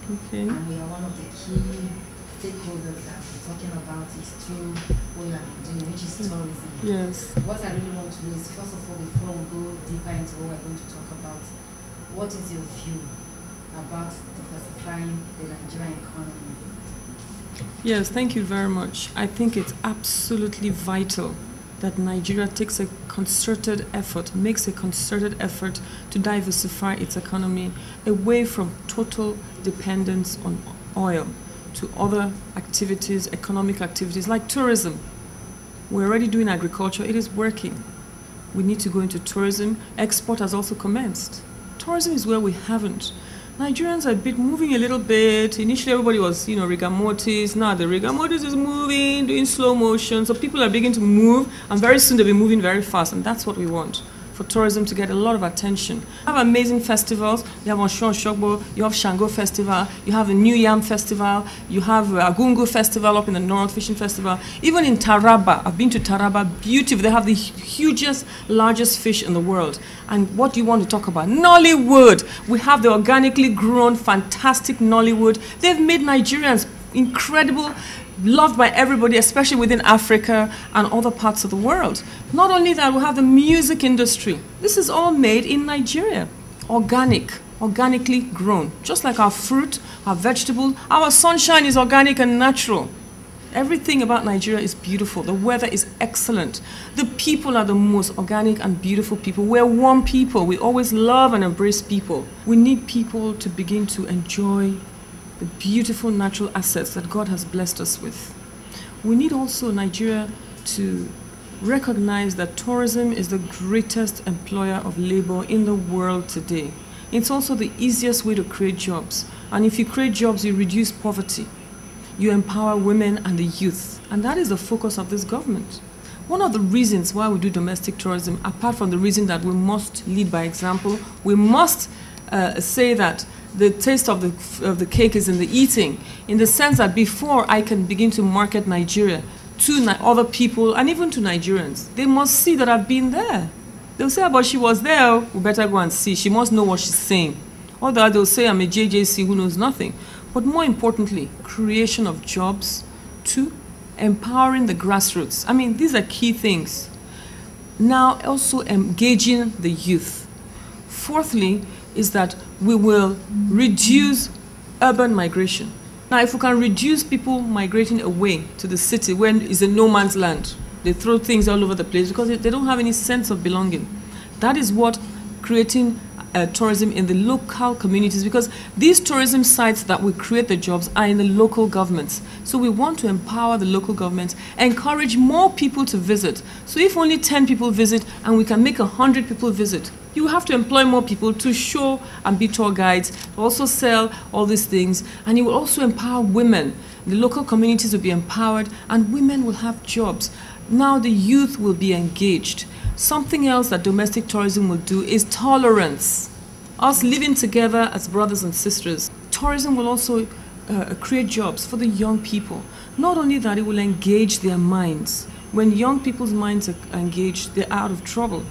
Okay. And we are one of the key stakeholders that we're talking about is through oil and engineering, which is tourism. Yes. What I really want to do is, first of all, before we go deeper into what we're going to talk about, what is your view about diversifying the Nigerian economy? Yes, thank you very much. I think it's absolutely vital that Nigeria takes a concerted effort, makes a concerted effort to diversify its economy away from total dependence on oil to other activities, economic activities like tourism. We're already doing agriculture, it is working. We need to go into tourism. Export has also commenced. Tourism is where we haven't. Nigerians are moving a little bit. Initially, everybody was, rigor mortis. Now the rigor mortis is moving, doing slow motion. So people are beginning to move, and very soon they'll be moving very fast. And that's what we want, for tourism to get a lot of attention. You have amazing festivals. You have Osun Osogbo, you have Shango Festival, you have the New Yam Festival, you have Agungu Festival up in the north, Fishing Festival. Even in Taraba, I've been to Taraba, beautiful. They have the hugest, largest fish in the world. And what do you want to talk about? Nollywood. We have the organically grown, fantastic Nollywood. They've made Nigerians incredible, loved by everybody, especially within Africa and other parts of the world. Not only that, we have the music industry. This is all made in Nigeria. Organically grown. Just like our fruit, our vegetable, our sunshine is organic and natural. Everything about Nigeria is beautiful. The weather is excellent. The people are the most organic and beautiful people. We're warm people. We always love and embrace people. We need people to begin to enjoy the beautiful natural assets that God has blessed us with. We need also Nigeria to recognize that tourism is the greatest employer of labor in the world today. It's also the easiest way to create jobs. And if you create jobs, you reduce poverty. You empower women and the youth. And that is the focus of this government. One of the reasons why we do domestic tourism, apart from the reason that we must lead by example, we must say that the taste of the cake is in the eating, in the sense that before I can begin to market Nigeria to other people and even to Nigerians, they must see that I've been there. They'll say, but she was there, we better go and see. She must know what she's saying. Or they'll say I'm a JJC who knows nothing. But more importantly, creation of jobs, 2, empowering the grassroots. I mean, these are key things. Now, also engaging the youth. Fourthly, is that we will reduce urban migration. Now, if we can reduce people migrating away to the city when it's a no man's land, they throw things all over the place because they don't have any sense of belonging. That is what creating tourism in the local communities, because these tourism sites that will create the jobs are in the local governments. So we want to empower the local governments, encourage more people to visit. So if only 10 people visit and we can make 100 people visit, you have to employ more people to show and be tour guides, also sell all these things, and you will also empower women. The local communities will be empowered and women will have jobs. Now the youth will be engaged. Something else that domestic tourism will do is tolerance. Us living together as brothers and sisters. Tourism will also create jobs for the young people. Not only that, it will engage their minds. When young people's minds are engaged, they're out of trouble.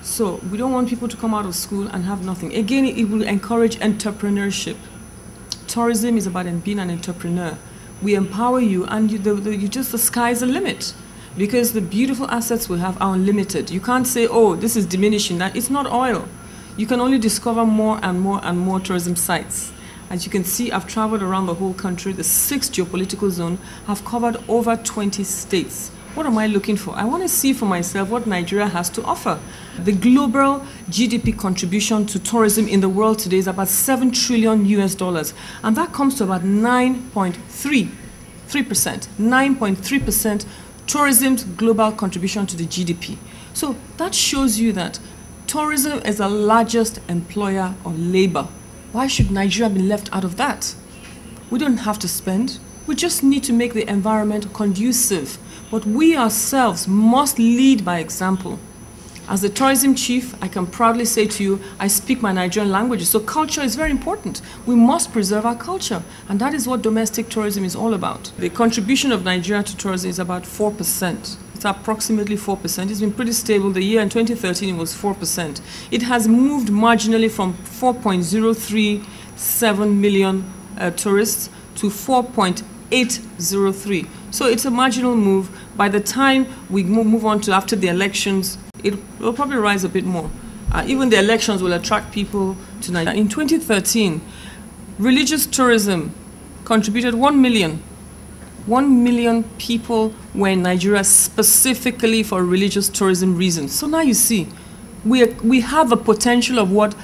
So we don't want people to come out of school and have nothing. Again, it will encourage entrepreneurship. Tourism is about being an entrepreneur. We empower you, and the sky's the limit. Because the beautiful assets we have are unlimited. You can't say, oh, this is diminishing. That it's not oil. You can only discover more and more and more tourism sites. As you can see, I've traveled around the whole country. The 6th geopolitical zone have covered over 20 states. What am I looking for? I want to see for myself what Nigeria has to offer. The global GDP contribution to tourism in the world today is about $7 trillion US. And that comes to about 9.3%. 9.3% tourism's global contribution to the GDP. So that shows you that tourism is the largest employer of labor. Why should Nigeria be left out of that? We don't have to spend. We just need to make the environment conducive. But we ourselves must lead by example. As the tourism chief, I can proudly say to you, I speak my Nigerian languages, so culture is very important. We must preserve our culture, and that is what domestic tourism is all about. The contribution of Nigeria to tourism is about 4%. It's approximately 4%. It's been pretty stable. The year in 2013 it was 4%. It has moved marginally from 4.037 million tourists to 4.803. So it's a marginal move. By the time we move on to after the elections, it will probably rise a bit more. Even the elections will attract people to Nigeria. In 2013, religious tourism contributed 1 million. 1 million people were in Nigeria specifically for religious tourism reasons. So now you see, we have a potential of what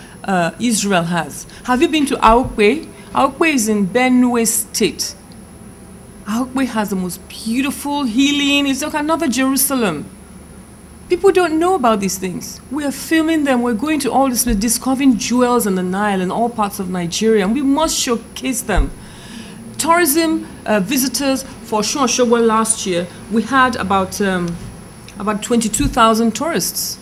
Israel has. Have you been to Aokwe? Aokwe is in Benue State. Aokwe has the most beautiful healing. It's like another Jerusalem. People don't know about these things. We are filming them. We're going to all this, we're discovering jewels in the Nile in all parts of Nigeria, and we must showcase them. Tourism visitors for Osun Osogbo last year, we had about 22,000 tourists.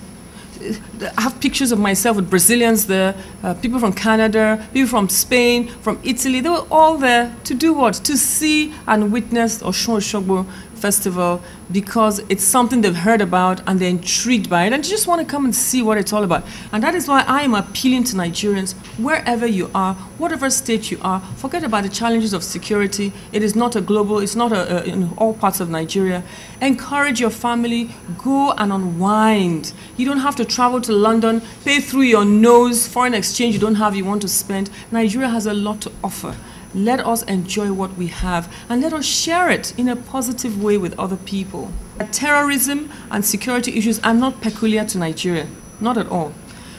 I have pictures of myself with Brazilians there, people from Canada, people from Spain, from Italy. They were all there to do what? To see and witness Osun Osogbo festival, because it's something they've heard about and they're intrigued by it and just want to come and see what it's all about. And that is why I am appealing to Nigerians, wherever you are, whatever state you are, forget about the challenges of security. It is not a global, it's not in all parts of Nigeria. Encourage your family, go and unwind. You don't have to travel to London, pay through your nose, foreign exchange you don't have, you want to spend. Nigeria has a lot to offer. Let us enjoy what we have and let us share it in a positive way with other people. Terrorism and security issues are not peculiar to Nigeria, not at all.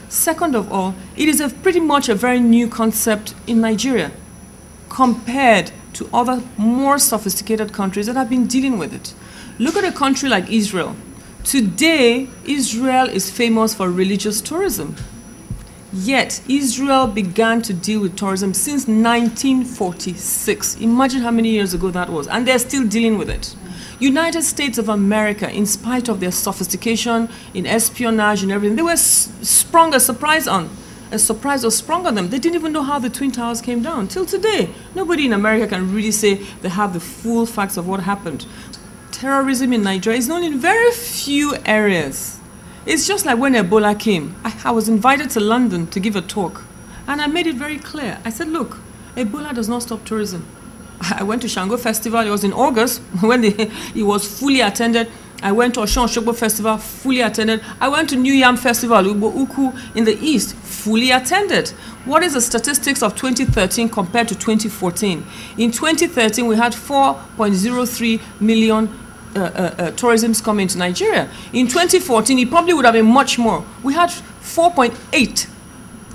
Second of all, it is pretty much a very new concept in Nigeria compared to other more sophisticated countries that have been dealing with it. Look at a country like Israel. Today, Israel is famous for religious tourism. Yet, Israel began to deal with tourism since 1946. Imagine how many years ago that was. And they're still dealing with it. United States of America, in spite of their sophistication in espionage and everything, they were sprung a surprise was sprung on them. They didn't even know how the Twin Towers came down. Till today, nobody in America can really say they have the full facts of what happened. Terrorism in Nigeria is known in very few areas. It's just like when Ebola came. I was invited to London to give a talk, and I made it very clear. I said, look, Ebola does not stop tourism. I went to Shango Festival. It was in August when it was fully attended. I went to Osun Osogbo Festival, fully attended. I went to New Yam Festival, Ugbo Uku in the East, fully attended. What is the statistics of 2013 compared to 2014? In 2013, we had 4.03 million tourism's coming to Nigeria. In 2014, it probably would have been much more. We had 4.8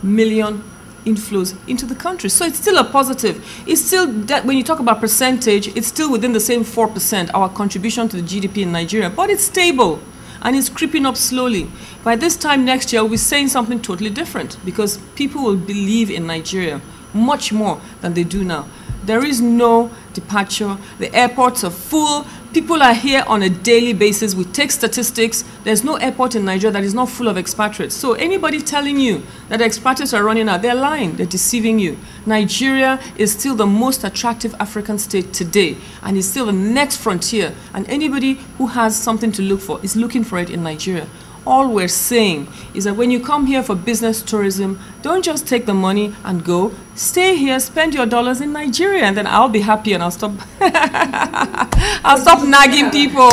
million inflows into the country. So it's still a positive. It's still, that when you talk about percentage, it's still within the same 4%, our contribution to the GDP in Nigeria. But it's stable and it's creeping up slowly. By this time next year, we'll be saying something totally different because people will believe in Nigeria much more than they do now. There is no departure. The airports are full. People are here on a daily basis. We take statistics. There's no airport in Nigeria that is not full of expatriates. So anybody telling you that expatriates are running out, they're lying. They're deceiving you. Nigeria is still the most attractive African state today, and it's still the next frontier. And anybody who has something to look for is looking for it in Nigeria. All we're saying is that when you come here for business tourism, don't just take the money and go. Stay here, spend your dollars in Nigeria, and then I'll be happy and I'll stop I'll stop nagging people.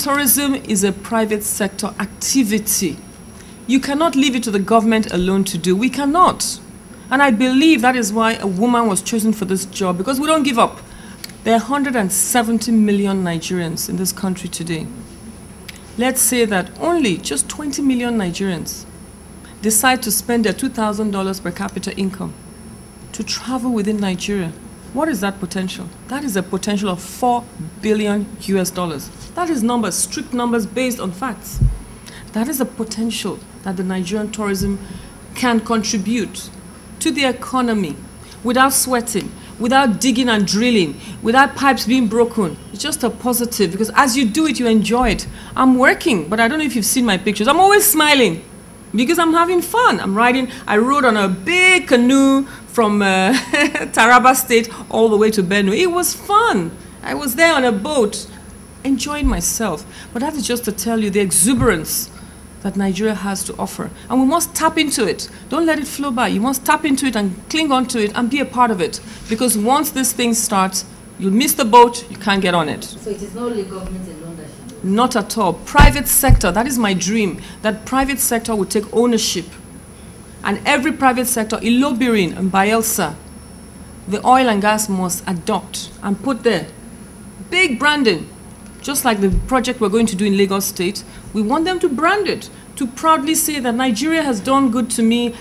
Tourism is a private sector activity. You cannot leave it to the government alone to do. We cannot. And I believe that is why a woman was chosen for this job, because we don't give up. There are 170 million Nigerians in this country today. Let's say that only just 20 million Nigerians decide to spend their $2,000 per capita income to travel within Nigeria. What is that potential? That is a potential of $4 billion US. That is numbers, strict numbers based on facts. That is the potential that the Nigerian tourism can contribute to the economy without sweating, without digging and drilling, without pipes being broken. It's just a positive, because as you do it, you enjoy it. I'm working, but I don't know if you've seen my pictures. I'm always smiling because I'm having fun. I'm riding. I rode on a big canoe from Taraba State all the way to Benue. It was fun. I was there on a boat, enjoying myself. But that is just to tell you the exuberance that Nigeria has to offer. And we must tap into it. Don't let it flow by. You must tap into it and cling on to it and be a part of it. Because once this thing starts, you'll miss the boat, you can't get on it. So it is not only government alone that should do it? Not at all. Private sector, that is my dream, that private sector will take ownership. And every private sector, Ilobirin and Bayelsa, the oil and gas must adopt and put there. Big branding. Just like the project we're going to do in Lagos State, we want them to brand it, to proudly say that Nigeria has done good to me.